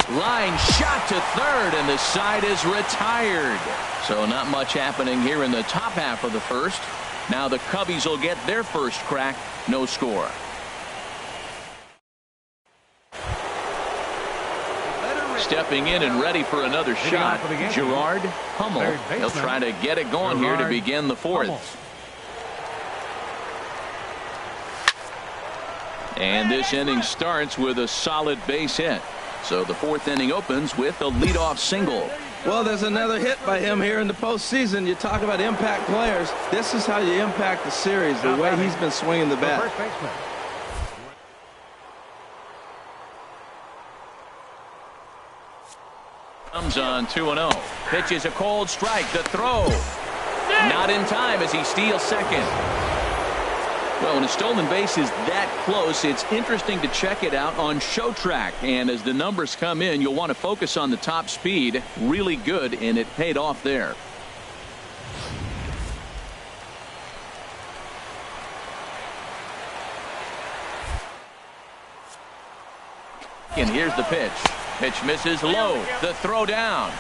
Line shot to third, and the side is retired. So not much happening here in the top half of the first. Now the Cubbies will get their first crack. No score. Stepping in and ready for another shot, Gerard Hummel. He'll try to get it going here to begin the fourth. And this inning starts with a solid base hit. So the fourth inning opens with a leadoff single. Well, there's another hit by him here in the postseason. You talk about impact players. This is how you impact the series, the way he's been swinging the bat. Comes on 2-0. Pitches a cold strike. The throw. Not in time as he steals second. Well, when a stolen base is that close, it's interesting to check it out on Show Track. And as the numbers come in, you'll want to focus on the top speed. Really good, and it paid off there. And here's the pitch. Pitch misses low. The throw down.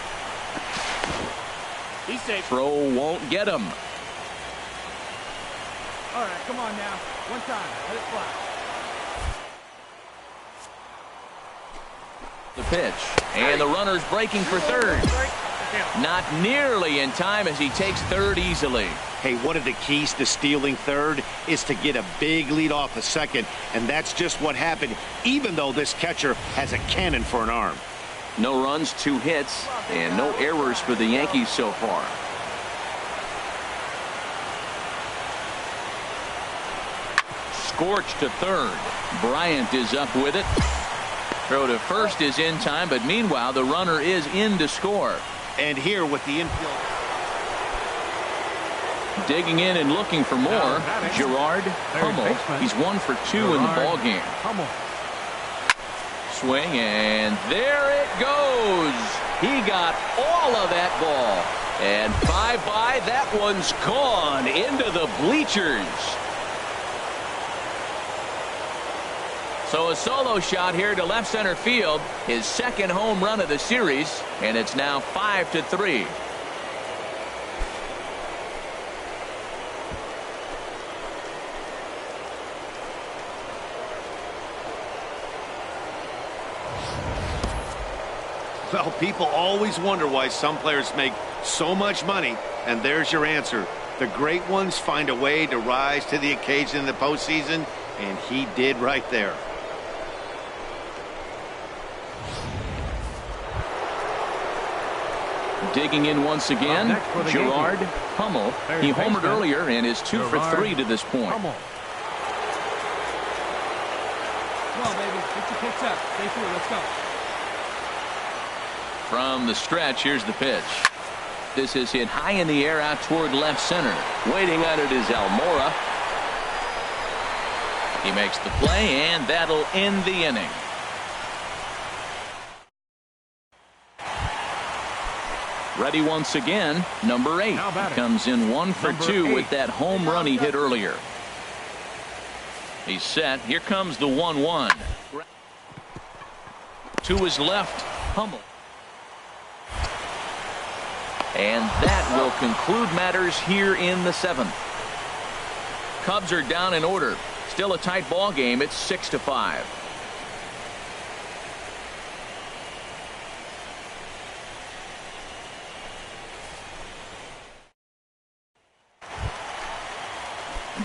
Throw won't get him. All right, come on now. One time. Let it fly. The pitch. And the runner's breaking for third. Not nearly in time as he takes third easily. Hey, one of the keys to stealing third is to get a big lead off a second, and that's just what happened, even though this catcher has a cannon for an arm. No runs, 2 hits, and no errors for the Yankees so far. Scorched to third. Bryant is up with it. Throw to first is in time, but meanwhile the runner is in to score. And here with the infield. Digging in and looking for more, Gerard Hummel. He's 1 for 2 in the ball game. Swing, and there it goes. He got all of that ball. And bye-bye, that one's gone into the bleachers. So a solo shot here to left center field, his second home run of the series, and it's now 5-3. Well, people always wonder why some players make so much money, and there's your answer. The great ones find a way to rise to the occasion in the postseason, and he did right there. Digging in once again, Gerard Hummel. He homered earlier and is 2 for 3 to this point. Come on, baby. Get your kicks up. Stay through. Let's go. From the stretch, here's the pitch. This is hit high in the air out toward left center. Waiting on it is Almora. He makes the play, and that'll end the inning. Ready once again, number 8. Comes in 1 for 2 with that home run he hit earlier. He's set. Here comes the 1-1. To his left, Hummel. And that will conclude matters here in the 7th. Cubs are down in order. Still a tight ball game. It's 6-5.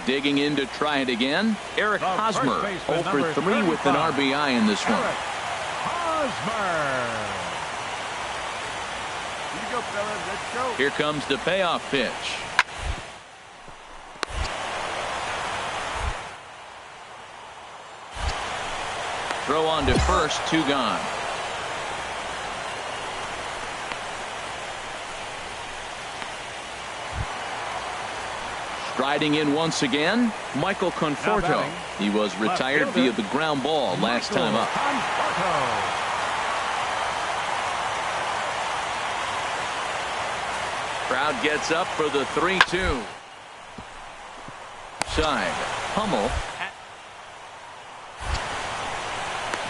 Digging in to try it again. Eric Hosmer 0 for 3 with an RBI in this one. Here comes the payoff pitch. Throw on to first, 2 gone. Striding in once again, Michael Conforto. He was retired via the ground ball last time up. Crowd gets up for the 3-2. Side. Hummel.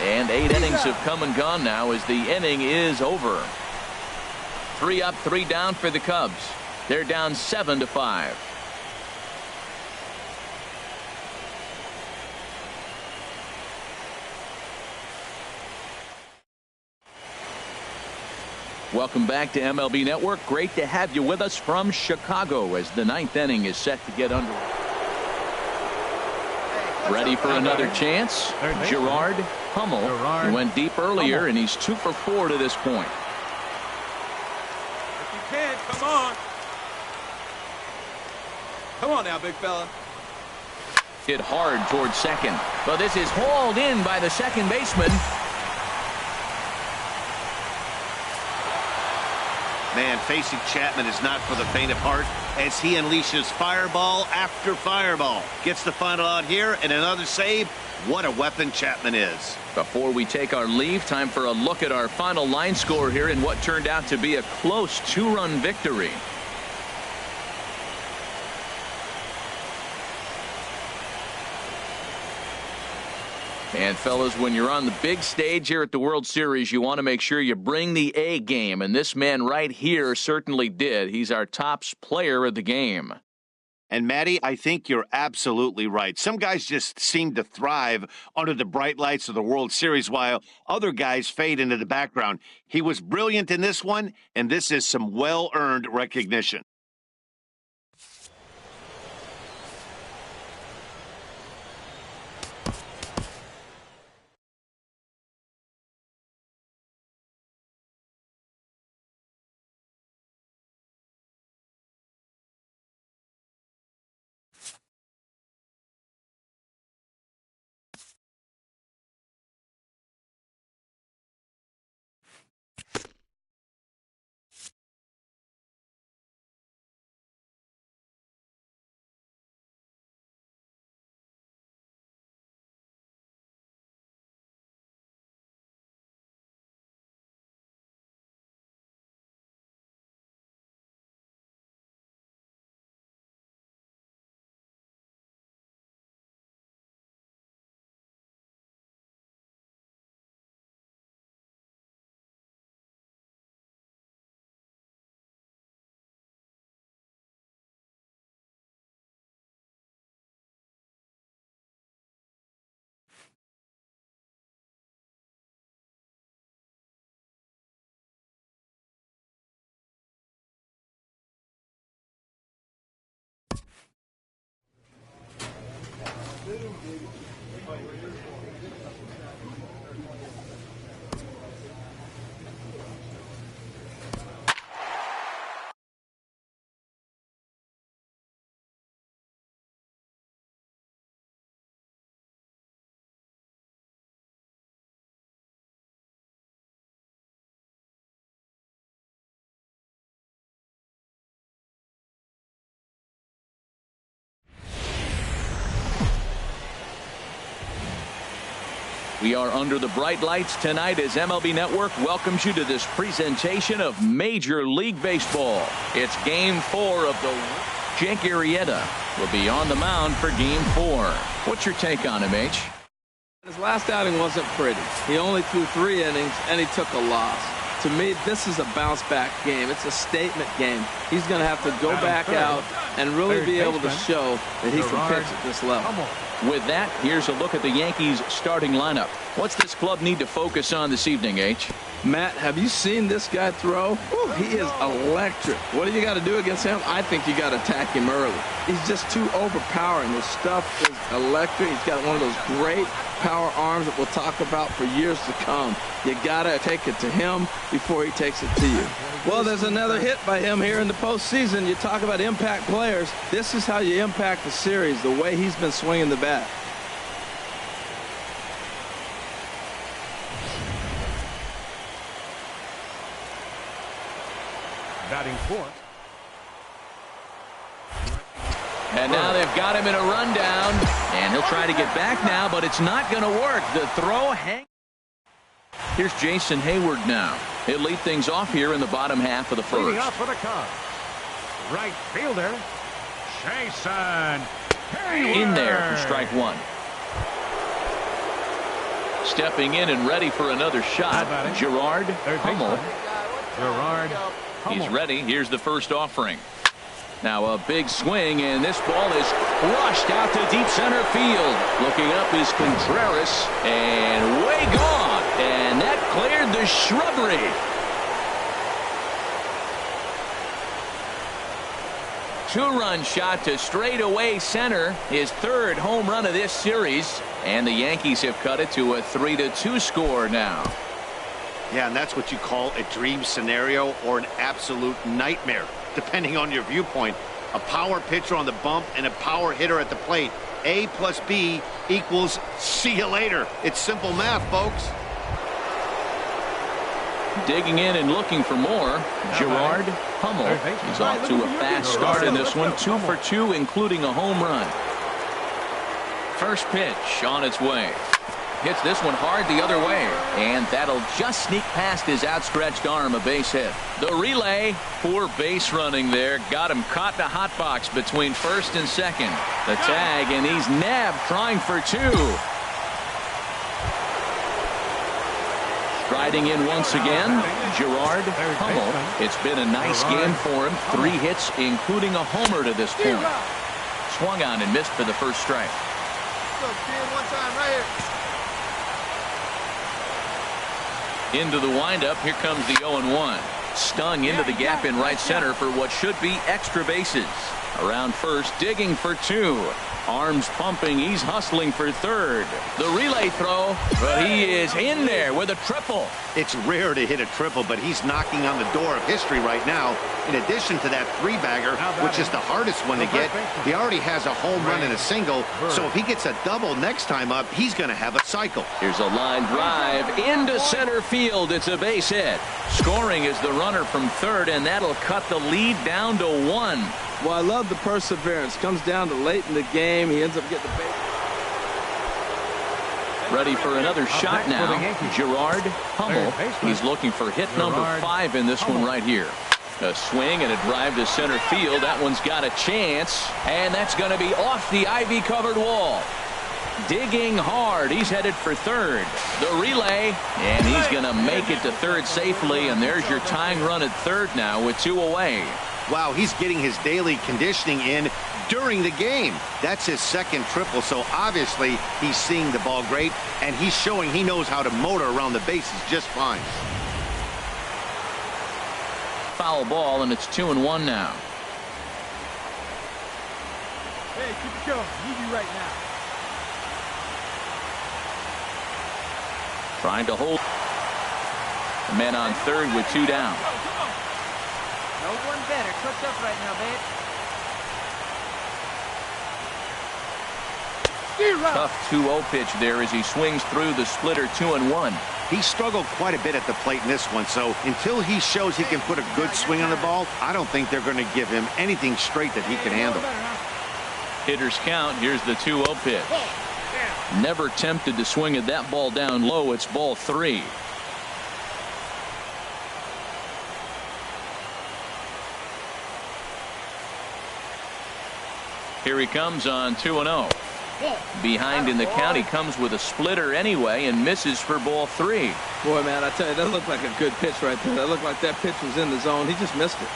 And 8 innings have come and gone now as the inning is over. 3 up, 3 down for the Cubs. They're down 7-5. Welcome back to MLB Network. Great to have you with us from Chicago as the 9th inning is set to get underway. Ready for another chance? Gerard Hummel. He went deep earlier, and he's 2 for 4 to this point. If you can, come on. Come on now, big fella. Hit hard towards second, but this is hauled in by the second baseman. Man, facing Chapman is not for the faint of heart as he unleashes fireball after fireball. Gets the final out here and another save. What a weapon Chapman is. Before we take our leave, time for a look at our final line score here in what turned out to be a close 2-run victory. And fellas, when you're on the big stage here at the World Series, you want to make sure you bring the A game, and this man right here certainly did. He's our top player of the game. And Matty, I think you're absolutely right. Some guys just seem to thrive under the bright lights of the World Series while other guys fade into the background. He was brilliant in this one, and this is some well-earned recognition. We are under the bright lights tonight as MLB Network welcomes you to this presentation of Major League Baseball. It's Game 4 of the... Jake Arrieta will be on the mound for Game 4. What's your take on him, H? His last outing wasn't pretty. He only threw 3 innings, and he took a loss. To me, this is a bounce-back game. It's a statement game. He's going to have to go back out and really be able to show that he can pitch at this level. With that, here's a look at the Yankees' starting lineup. What's this club need to focus on this evening, H? Matt, have you seen this guy throw? Whew, he is electric. What do you got to do against him? I think you got to attack him early. He's just too overpowering. His stuff is electric. He's got one of those great power arms that we'll talk about for years to come. You got to take it to him before he takes it to you. Well, there's another hit by him here in the postseason. You talk about impact players. This is how you impact the series, the way he's been swinging the bat. Batting fourth. And now they've got him in a rundown, and he'll try to get back now, but it's not going to work. The throw hang. Here's Jason Hayward now. He'll lead things off here in the bottom half of the first. Leading off for the Cubs, right fielder, Jason Hayward. In there for strike 1. Stepping in and ready for another shot, Gerard Hummel. Gerard Hummel. He's ready. Here's the first offering. Now a big swing, and this ball is crushed out to deep center field. Looking up is Contreras, and way gone. And that cleared the shrubbery. Two-run shot to straightaway center. His third home run of this series. And the Yankees have cut it to a 3-2 score now. Yeah, and that's what you call a dream scenario or an absolute nightmare, depending on your viewpoint. A power pitcher on the bump and a power hitter at the plate. A plus B equals see you later. It's simple math, folks. Digging in and looking for more, Gerard Hummel. He's off to a fast start in this one. 2 for 2, including a home run. First pitch on its way. Hits this one hard the other way, and that'll just sneak past his outstretched arm, a base hit. The relay, poor base running there, got him caught in a hot box between first and second. The tag, and he's nabbed trying for 2. Striding in once again, Gerard Hummel. It's been a nice game for him. 3 hits, including a homer to this point. Swung on and missed for the first strike. One time right here. Into the windup. Here comes the 0-1. Stung into the gap in right center for what should be extra bases. Around first, digging for 2. Arms pumping. He's hustling for third. The relay throw, but he is in there with a triple. It's rare to hit a triple, but he's knocking on the door of history right now. In addition to that 3-bagger, which is the hardest one to get, he already has a home run and a single. So if he gets a double next time up, he's going to have a cycle. Here's a line drive into center field. It's a base hit. Scoring is the runner from third, and that'll cut the lead down to 1. Well, I love the perseverance. Comes down to late in the game. He ends up getting the base. Ready for another shot now. Gerard Hummel. He's looking for hit number 5 in this one right here. A swing and a drive to center field. That one's got a chance, and that's going to be off the ivy-covered wall. Digging hard. He's headed for third. The relay, and he's going to make it to third safely, and there's your tying run at third now with 2 away. Wow, he's getting his daily conditioning in during the game. That's his second triple, so obviously he's seeing the ball great, and he's showing he knows how to motor around the bases just fine. Foul ball, and it's 2-1 now. Hey, keep it going. Easy right now. Trying to hold the man on third with 2 down. No one better. Cooked up right now, babe. Tough 2-0 pitch there as he swings through the splitter. 2-1. He struggled quite a bit at the plate in this one, so until he shows he can put a good swing on the ball, I don't think they're going to give him anything straight that he can handle. Hitters count. Here's the 2-0 pitch. Never tempted to swing at that ball down low. It's ball 3. Here he comes on 2-0. Behind in the count, he comes with a splitter anyway and misses for ball 3. Boy, man, I tell you, that looked like a good pitch right there. That looked like that pitch was in the zone. He just missed it.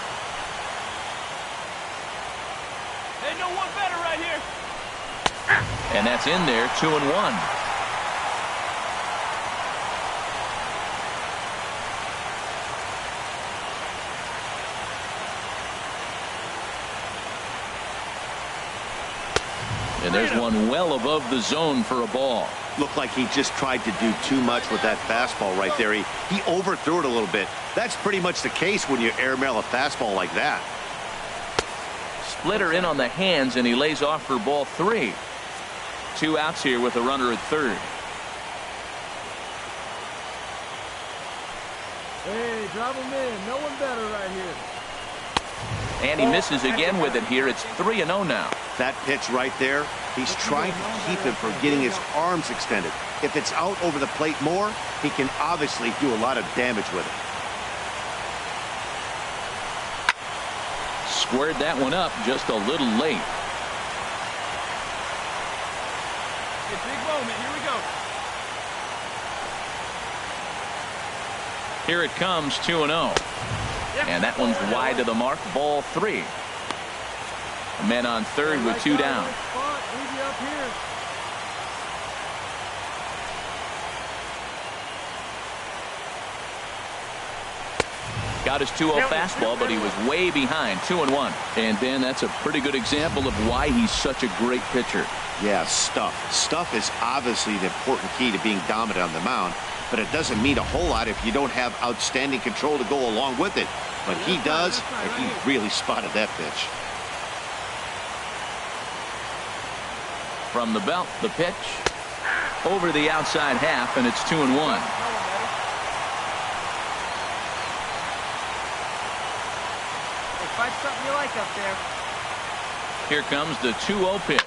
Hey, no one better right here. And that's in there. 2-1. And there's one well above the zone for a ball. Looked like he just tried to do too much with that fastball right there. He overthrew it a little bit. That's pretty much the case when you airmail a fastball like that. Splitter in on the hands, and he lays off for ball 3. 2 outs here with a runner at third. Hey, drop him in. No one better right here. And he misses again with it here. It's 3-0 now. That pitch right there, he's trying to keep him from getting his arms extended. If it's out over the plate more, he can obviously do a lot of damage with it. Squared that one up just a little late. Hey, big moment. Here we go. Here it comes, 2-0. And that one's wide to the mark, ball 3. Men on third with 2 down. Got his 2-0 fastball, but he was way behind, 2-1. And Ben, that's a pretty good example of why he's such a great pitcher. Yeah, stuff. Stuff is obviously the important key to being dominant on the mound, but it doesn't mean a whole lot if you don't have outstanding control to go along with it. But he does, and he really spotted that pitch. From the belt, the pitch over the outside half, and it's 2-1. Find something you like up there. Here comes the 2-0 pitch.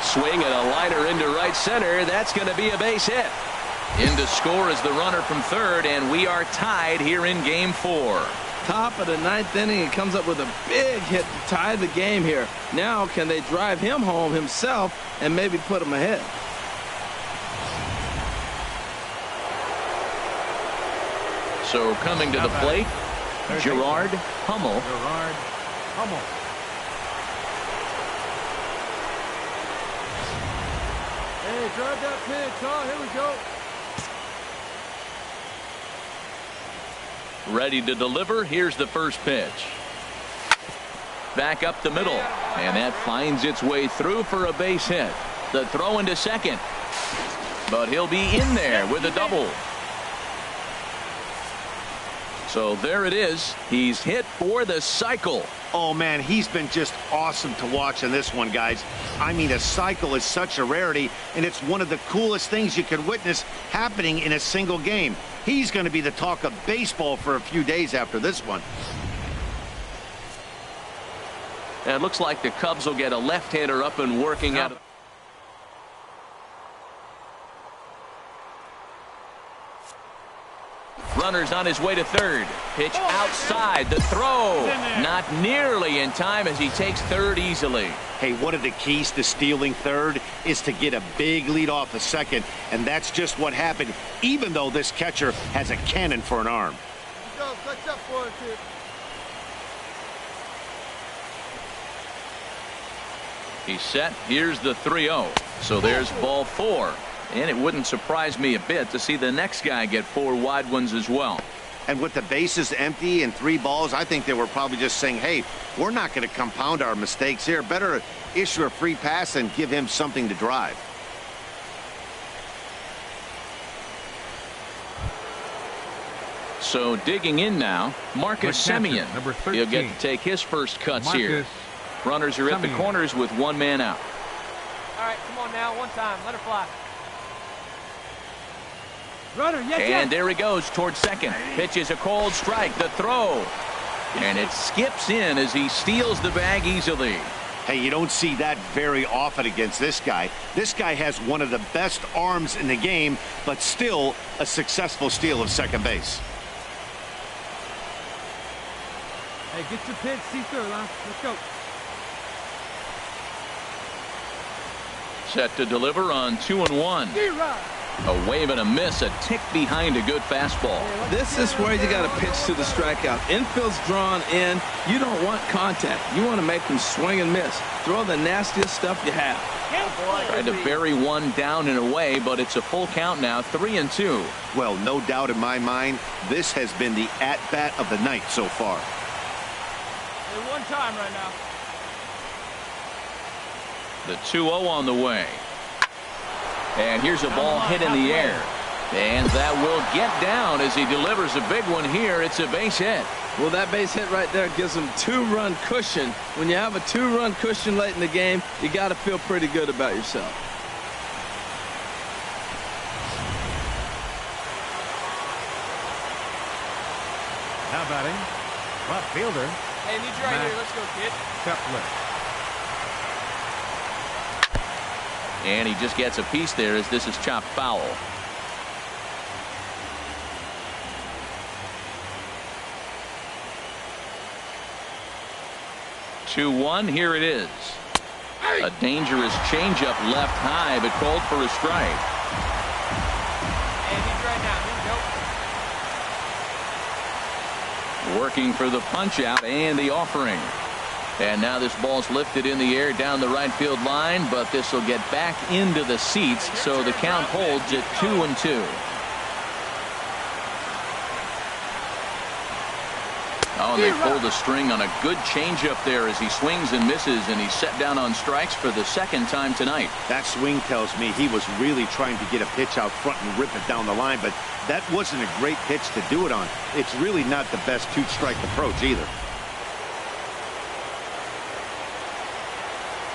Swing and a liner into right center. That's going to be a base hit. In to score is the runner from third, and we are tied here in game 4. Top of the 9th inning, and comes up with a big hit to tie the game here. Now can they drive him home himself and maybe put him ahead? So coming to the plate, Gerard Hummel. Hey, drive that pitch, huh? Here we go. Ready to deliver. Here's the first pitch. Back up the middle, and that finds its way through for a base hit. The throw into second, but he'll be in there with a double. So there it is. He's hit for the cycle. Oh, man, he's been just awesome to watch in this one, guys. I mean, a cycle is such a rarity, and it's one of the coolest things you can witness happening in a single game. He's going to be the talk of baseball for a few days after this one. And it looks like the Cubs will get a left-hander up and working out. Runner's on his way to third. Pitch outside. The throw. Not nearly in time as he takes third easily. Hey, one of the keys to stealing third is to get a big lead off the second, and that's just what happened, even though this catcher has a cannon for an arm. Clutch up for us here. He's set. Here's the 3-0. So there's ball 4. And it wouldn't surprise me a bit to see the next guy get 4 wide ones as well. And with the bases empty and 3 balls, I think they were probably just saying, hey, we're not going to compound our mistakes here. Better issue a free pass and give him something to drive. So digging in now, Marcus Semien. Number 13. He'll get to take his first cuts here. Marcus Runners are at the Semien. corners with 1 man out. All right, come on now, one time, let her fly. Runner, yes, And there he goes towards second. Pitches a cold strike. The throw. And it skips in as he steals the bag easily. Hey, you don't see that very often against this guy. This guy has one of the best arms in the game, but still a successful steal of second base. Hey, get your pitch, see through, huh? Let's go. Set to deliver on 2-1. A wave and a miss, a tick behind a good fastball. This is where you got to pitch to the strikeout. Infield's drawn in. You don't want contact. You want to make them swing and miss. Throw the nastiest stuff you have. Tried to bury one down and away, but it's a full count now, 3-2. Well, no doubt in my mind, this has been the at-bat of the night so far. Hey, one time right now. The 2-0 on the way. And here's a ball hit in the air. And that will get down as he delivers a big one here. It's a base hit. Well, that base hit right there gives them 2-run cushion. When you have a 2-run cushion late in the game, you got to feel pretty good about yourself. Now batting, left fielder, Hey, need you right here. Let's go, kid. Kepler. And he just gets a piece there as this is chopped foul. Two 2-1, here it is. A dangerous changeup left high, but called for a strike. Hey, need you right now. Here we go. Working for the punch out and the offering. And now this ball's lifted in the air down the right field line, but this will get back into the seats, so the count holds at 2-2. Oh, and they pulled the string on a good changeup there as he swings and misses, and he's set down on strikes for the second time tonight. That swing tells me he was really trying to get a pitch out front and rip it down the line, but that wasn't a great pitch to do it on. It's really not the best two-strike approach either.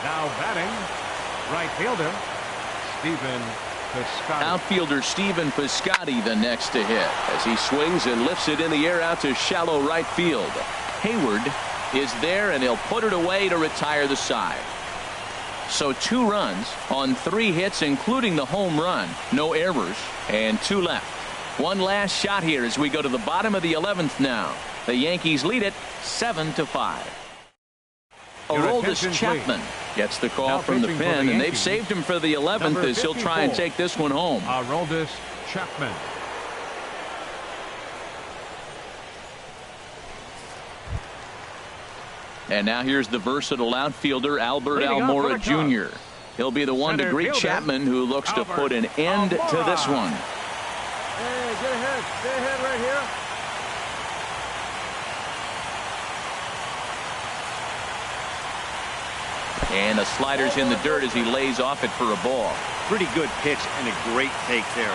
Now batting, right fielder, Stephen Piscotty. Outfielder Stephen Piscotty the next to hit as he swings and lifts it in the air out to shallow right field. Hayward is there, and he'll put it away to retire the side. So 2 runs on 3 hits, including the home run. No errors, and 2 left. One last shot here as we go to the bottom of the 11th now. The Yankees lead it 7-5. Aroldis Chapman gets the call from the pen, and they've saved him for the 11th as he'll try and take this one home. Aroldis Chapman. And now here's the versatile outfielder Albert Almora Jr. He'll be the one to greet Chapman, who looks to put an end to this one. Hey, get ahead. Stay ahead right here. And the slider's in the dirt as he lays off it for a ball. Pretty good pitch and a great take there.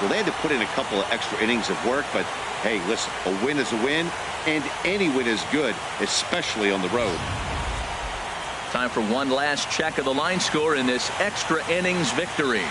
Well, they had to put in a couple of extra innings of work, but hey, listen, a win is a win, and any win is good, especially on the road. Time for one last check of the line score in this extra innings victory.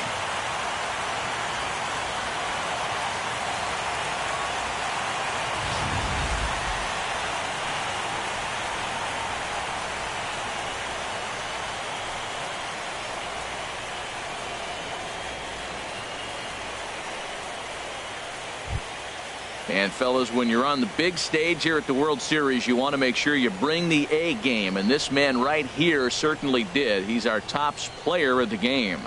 And fellas, when you're on the big stage here at the World Series, you want to make sure you bring the A game, and this man right here certainly did. He's our top player of the game.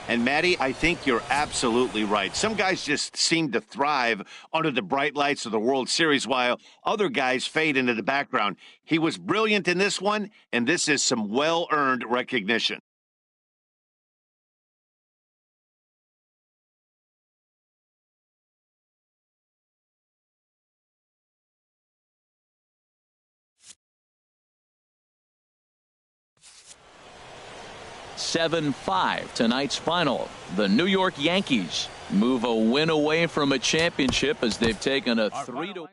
And Matty, I think you're absolutely right. Some guys just seem to thrive under the bright lights of the World Series, while other guys fade into the background. He was brilliant in this one, and this is some well-earned recognition. (7-5) tonight's final. The New York Yankees move a win away from a championship as they've taken a 3-1.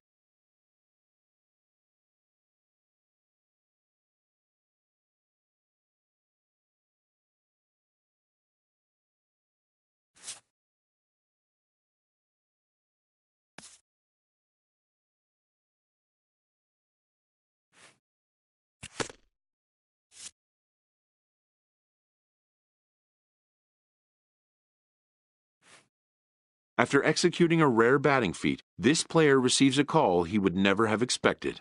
After executing a rare batting feat, this player receives a call he would never have expected.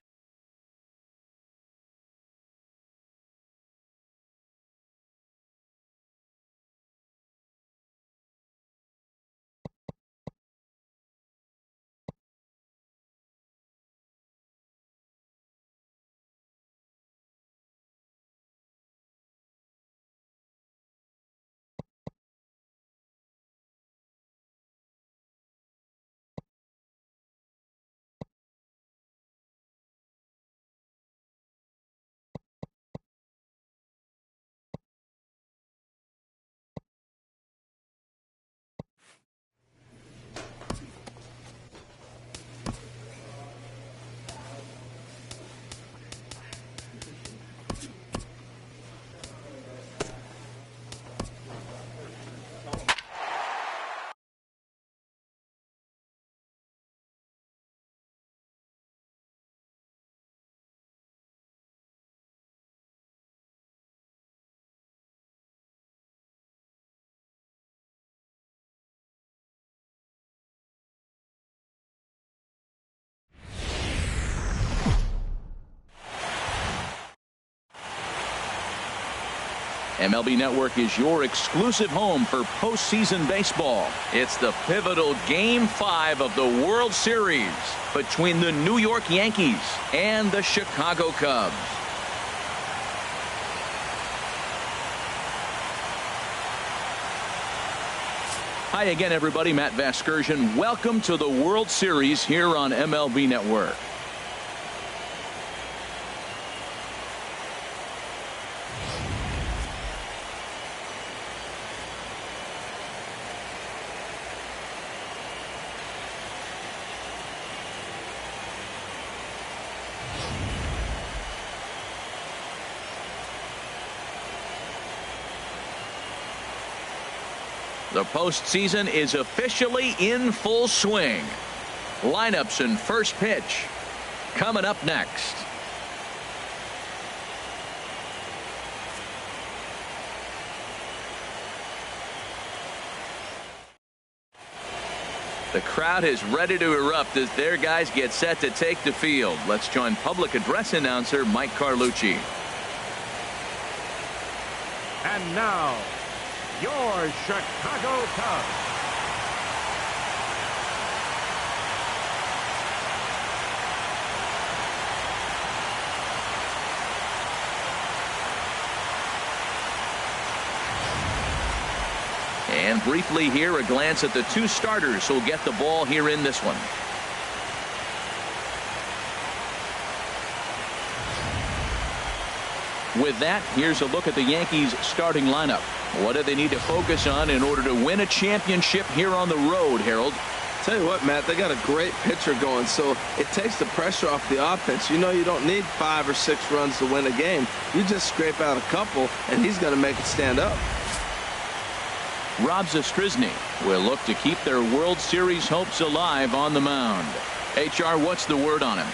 MLB Network is your exclusive home for postseason baseball. It's the pivotal Game 5 of the World Series between the New York Yankees and the Chicago Cubs. Hi again, everybody. Matt Vasgersian. Welcome to the World Series here on MLB Network. The postseason is officially in full swing. Lineups and first pitch coming up next. The crowd is ready to erupt as their guys get set to take the field. Let's join public address announcer Mike Carlucci. And now, your Chicago Cubs. And briefly here, a glance at the two starters who'll get the ball here in this one. With that, here's a look at the Yankees starting lineup. What do they need to focus on in order to win a championship here on the road, Harold? Tell you what, Matt, they got a great pitcher going, so it takes the pressure off the offense. You know you don't need 5 or 6 runs to win a game. You just scrape out a couple, and he's going to make it stand up. Rob Zastryzny will look to keep their World Series hopes alive on the mound. HR, what's the word on him?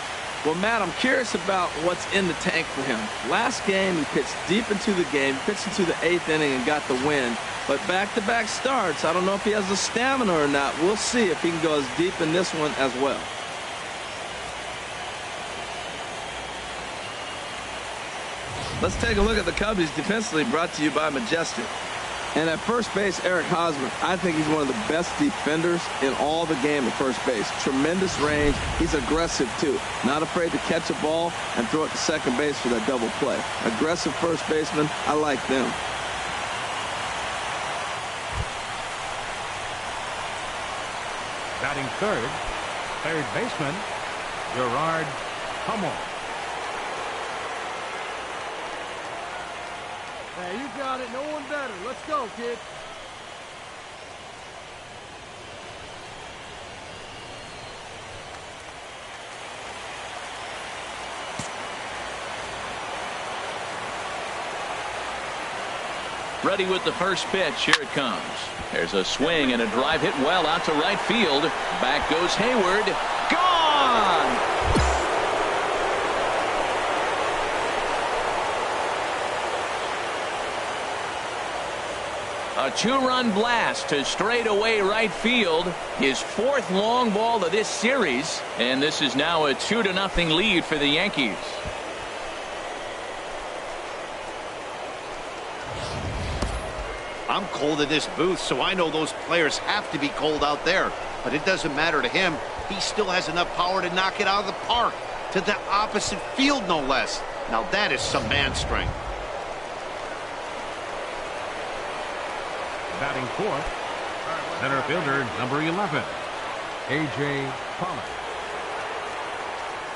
Well, Matt, I'm curious about what's in the tank for him. Last game, he pitched deep into the game, pitched into the 8th inning and got the win. But back-to-back starts, I don't know if he has the stamina or not. We'll see if he can go as deep in this one as well. Let's take a look at the Cubbies defensively, brought to you by Majestic. And at first base, Eric Hosmer, I think he's one of the best defenders in all the game at first base. Tremendous range. He's aggressive, too. Not afraid to catch a ball and throw it to second base for that double play. Aggressive first baseman. I like them. Batting third baseman, Gerard Hummel. Hey, you got it. No one better. Let's go, kid. Ready with the first pitch. Here it comes. There's a swing and a drive hit well out to right field. Back goes Hayward. Gone! A 2-run blast to straightaway right field. His 4th long ball of this series. And this is now a 2-0 lead for the Yankees. I'm cold in this booth, so I know those players have to be cold out there. But it doesn't matter to him. He still has enough power to knock it out of the park. To the opposite field, no less. Now that is some man strength. Batting fourth, center fielder number 11, A.J. Pollock.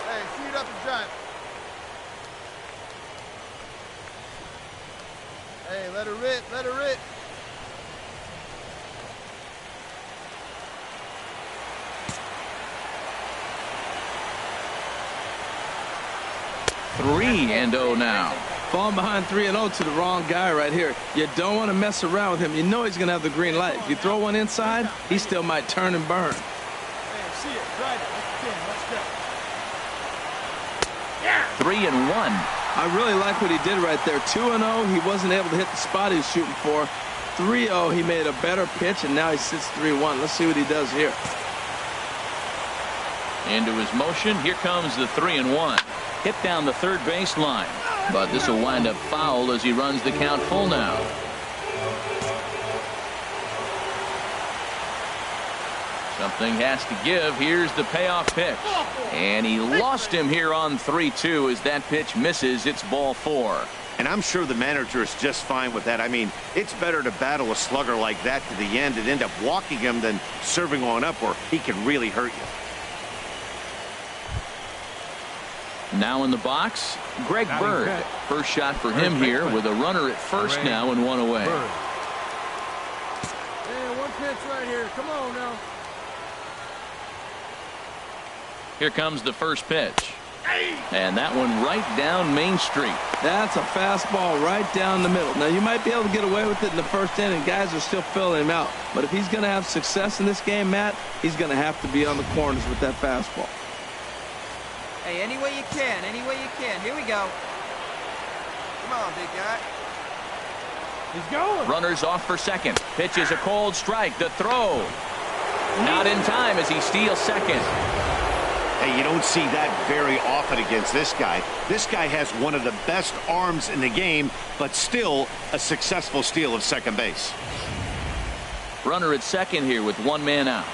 Hey, shoot up and drive. Hey, let her rip, let her rip. Three and 0 now. Falling behind 3-0 to the wrong guy right here. You don't want to mess around with him. You know he's going to have the green light. If you throw one inside, he still might turn and burn. Hey, see it, drive it. Let's go. Yeah. 3-1. I really like what he did right there. 2-0, he wasn't able to hit the spot he was shooting for. 3-0, he made a better pitch, and now he sits 3-1. Let's see what he does here. Into his motion. Here comes the 3-1. Hit down the third baseline. But this will wind up foul as he runs the count full now. Something has to give. Here's the payoff pitch. And he lost him here on 3-2 as that pitch misses. It's ball 4. And I'm sure the manager is just fine with that. I mean, it's better to battle a slugger like that to the end and end up walking him than serving on up where he can really hurt you. Now in the box, Greg Bird. First shot for him here with a runner at first now and one away. Hey, one pitch right here. Come on now. Here comes the first pitch. And that one right down Main Street. That's a fastball right down the middle. Now, you might be able to get away with it in the first inning. Guys are still filling him out. But if he's going to have success in this game, Matt, he's going to have to be on the corners with that fastball. Hey, any way you can. Any way you can. Here we go. Come on, big guy. He's going. Runners off for second. Pitch is a cold strike. The throw. Not in time as he steals second. Hey, you don't see that very often against this guy. This guy has one of the best arms in the game, but still a successful steal of second base. Runner at second here with one man out.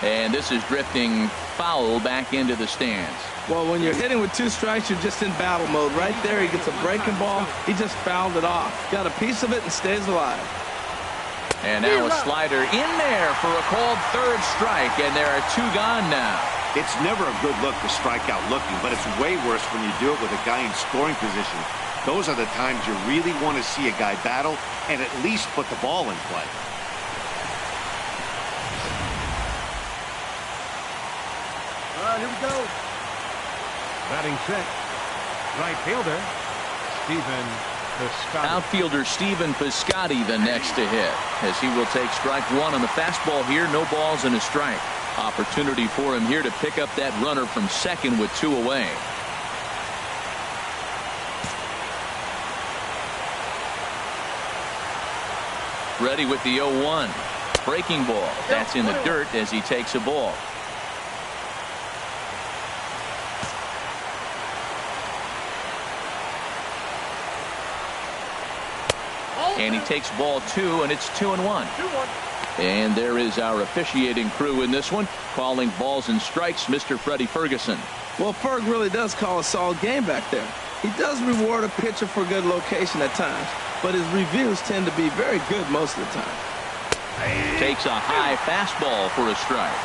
And this is drifting foul back into the stands. Well, when you're hitting with 2 strikes, you're just in battle mode. Right there, he gets a breaking ball. He just fouled it off. Got a piece of it and stays alive. And now a slider in there for a called third strike, and there are 2 gone now. It's never a good look to strike out looking, but it's way worse when you do it with a guy in scoring position. Those are the times you really want to see a guy battle and at least put the ball in play. All right, here we go. Batting set, right fielder, Stephen Piscotty. Outfielder Stephen Piscotty the next to hit, as he will take strike 1 on the fastball here. No balls and a strike. Opportunity for him here to pick up that runner from second with 2 away. Ready with the 0-1. Breaking ball. That's in the dirt as he takes a ball. And he takes ball 2, and it's 2-1. And there is our officiating crew in this one, calling balls and strikes, Mr. Freddie Ferguson. Well, Ferg really does call a solid game back there. He does reward a pitcher for good location at times, but his reviews tend to be very good most of the time. Takes a high fastball for a strike.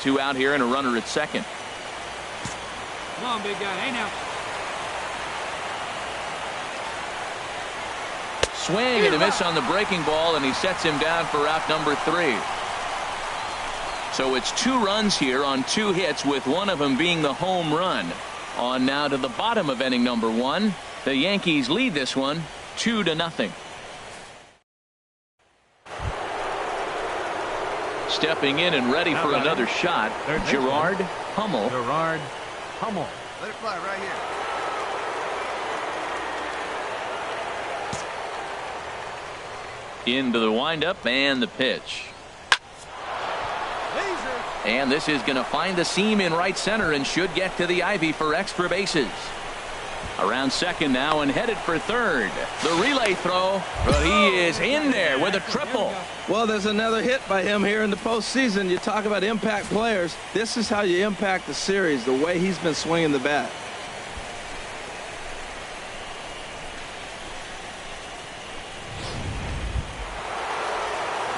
Two out here and a runner at second. Come on, big guy. Hey, now. Swing and a miss on the breaking ball, and he sets him down for out number 3. So it's 2 runs here on 2 hits, with one of them being the home run. On now to the bottom of inning number 1. The Yankees lead this one 2-0. Stepping in and ready for another shot, Gerard Hummel. Gerard Hummel. Let it fly right here. Into the windup and the pitch. And this is going to find the seam in right center and should get to the ivy for extra bases. Around second now and headed for third. The relay throw, but he is in there with a triple. Well, there's another hit by him here in the postseason. You talk about impact players. This is how you impact the series, the way he's been swinging the bat.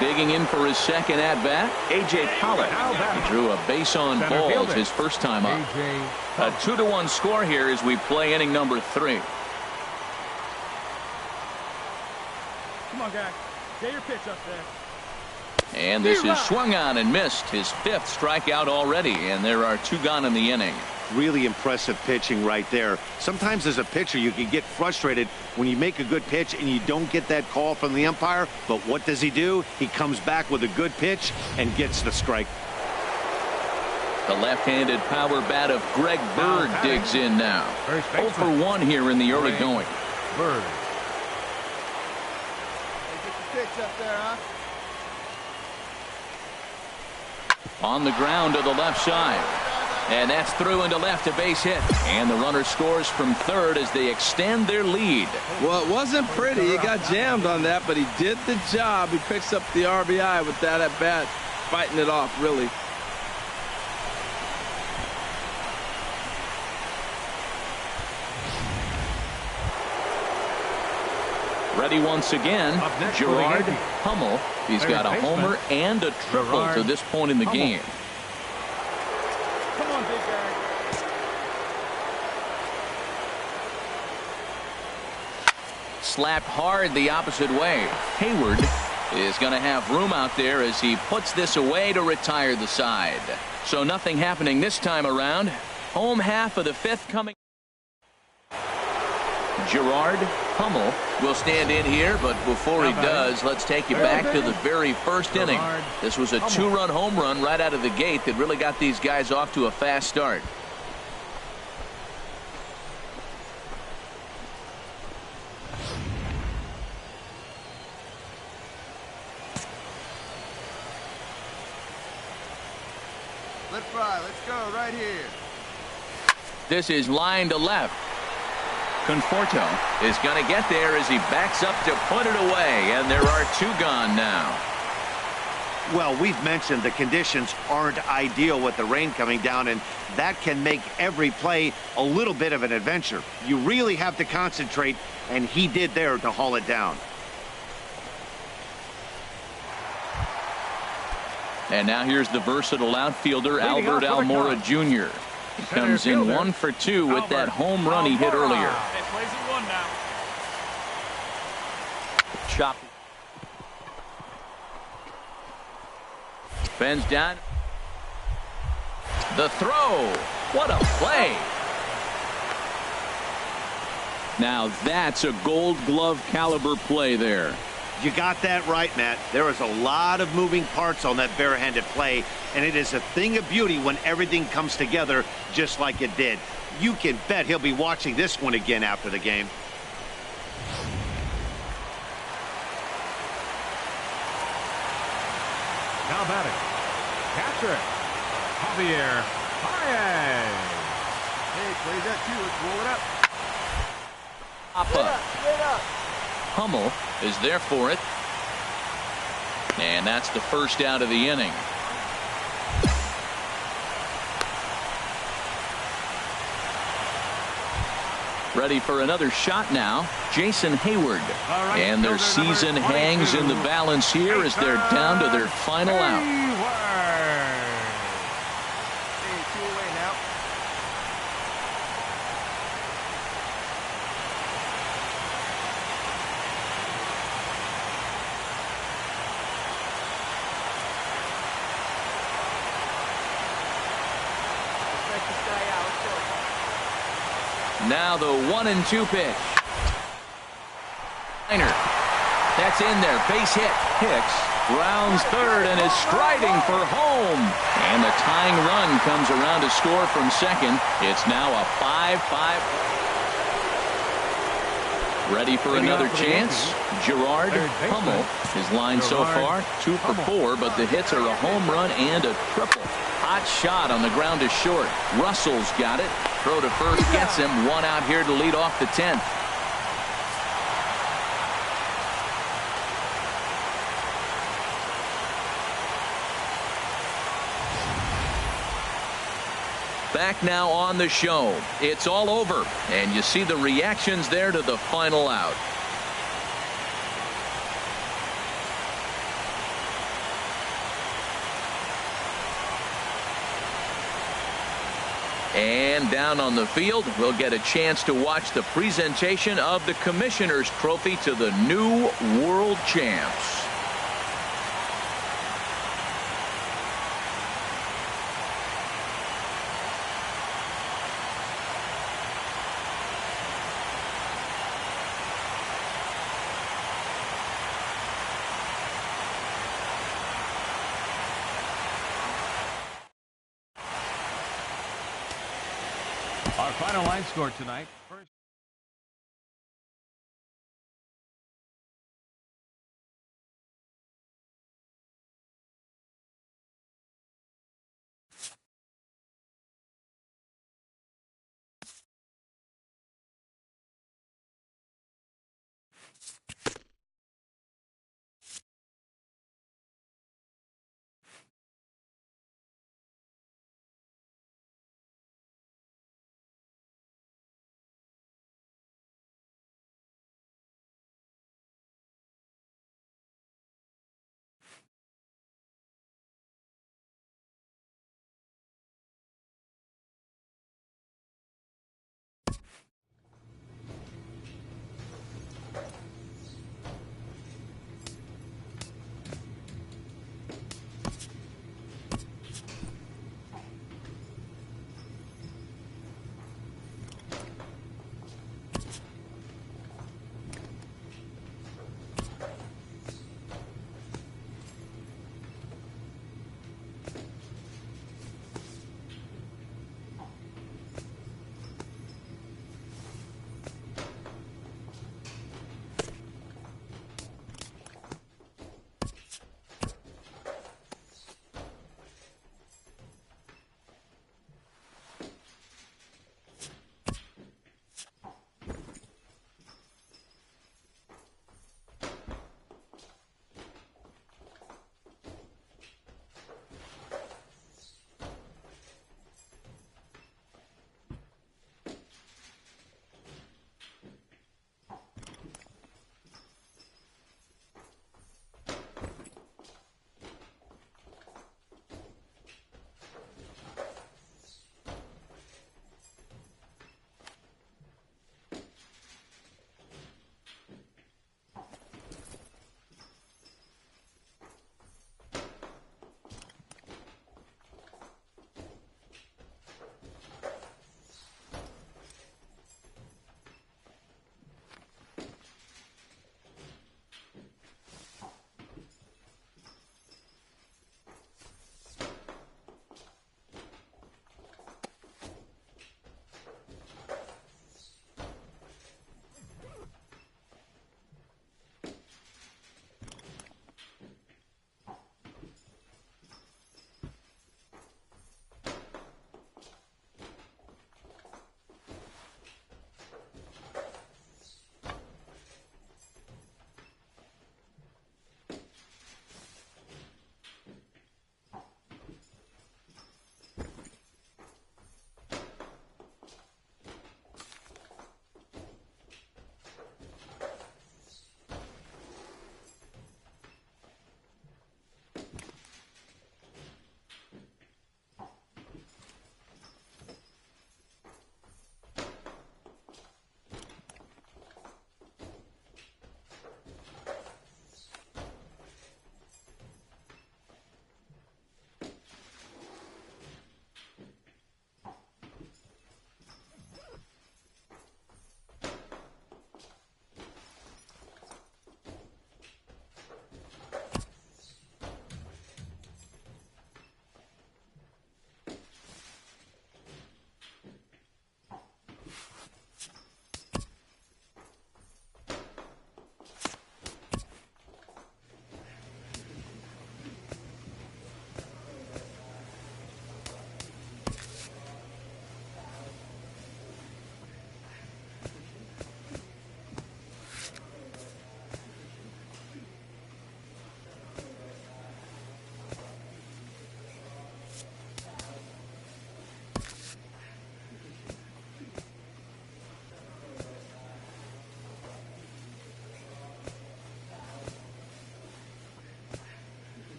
Digging in for his second at-bat, A.J. Pollock. He drew a base on balls his first time up. A 2-1 score here as we play inning number 3. Come on, guy. Get your pitch up there. And this is swung on and missed. His 5th strikeout already, and there are 2 gone in the inning. Really impressive pitching right there. Sometimes as a pitcher you can get frustrated when you make a good pitch and you don't get that call from the umpire, but what does he do? He comes back with a good pitch and gets the strike. The left-handed power bat of Greg Bird digs in now. 0 for 1 here in the early going. Bird. Hey, get the pitch up there, huh? On the ground to the left side. And that's through into left, a base hit. And the runner scores from third as they extend their lead. Well, it wasn't pretty. He got jammed on that, but he did the job. He picks up the RBI with that at bat, fighting it off, really. Ready once again, Gerard Hummel. He's got a homer and a triple to this point in the game. Come on, big guy. Slapped hard the opposite way. Hayward is going to have room out there as he puts this away to retire the side. So nothing happening this time around. Home half of the fifth coming. Gerard Hummel will stand in here, but before he does, let's take you back to the very first inning. This was a 2-run home run right out of the gate that really got these guys off to a fast start. Let fly. Let's go right here. This is line to left. Conforto is going to get there as he backs up to put it away, and there are 2 gone now. Well, we've mentioned the conditions aren't ideal with the rain coming down, and that can make every play a little bit of an adventure. You really have to concentrate, and he did there to haul it down. And now here's the versatile outfielder, Albert Almora Jr. He comes in 1 for 2 with that home run he hit earlier. Hey, plays at 1 now. Chop. Bends down. The throw. What a play. Now that's a Gold Glove caliber play there. You got that right, Matt. There is a lot of moving parts on that barehanded play, and it is a thing of beauty when everything comes together just like it did. You can bet he'll be watching this one again after the game. Now batting. Catcher. Javier Baez. Hey, plays that too. Let's roll it up. Straight up. Hummel is there for it. And that's the first out of the inning. Ready for another shot now, Jason Hayward. And their season hangs in the balance here as they're down to their final out. Hey, 2 away now. Now the 1-2 pitch. That's in there. Base hit. Hicks rounds third and is striding for home. And the tying run comes around to score from second. It's now a 5-5. Ready for another chance. Gerard Hummel. His line so far 2 for 4, but the hits are a home run and a triple. Hot shot on the ground is short. Russell's got it. Throw to first gets him. 1 out here to lead off the 10th. Back now on the show. It's all over, and you see the reactions there to the final out. And down on the field, we'll get a chance to watch the presentation of the Commissioner's Trophy to the new World Champs. Our final line score tonight. First.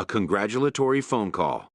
A congratulatory phone call.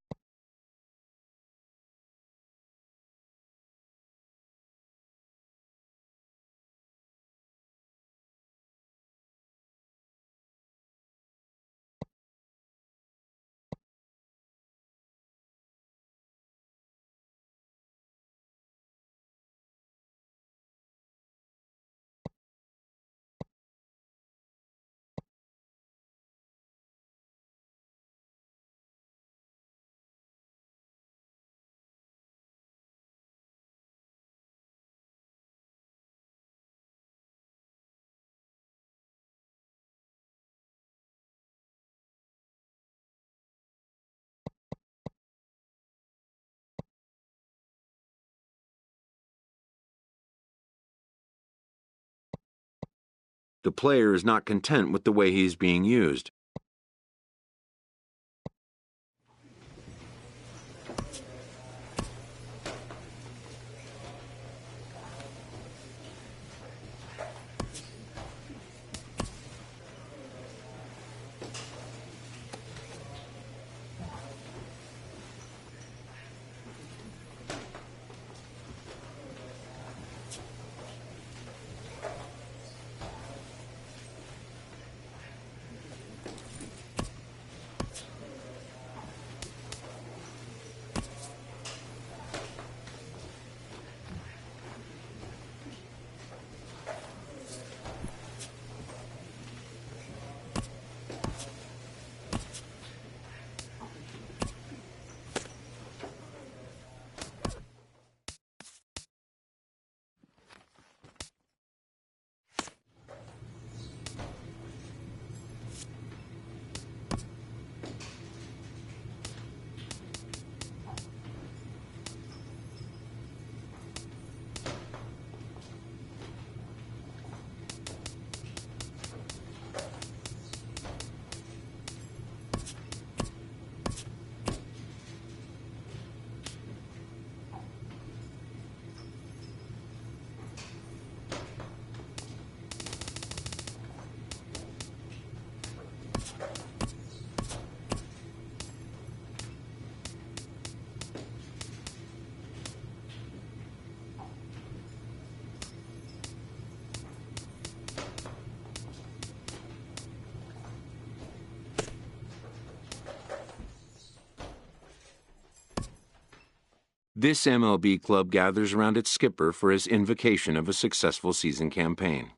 The player is not content with the way he is being used. This MLB club gathers around its skipper for his invocation of a successful season campaign.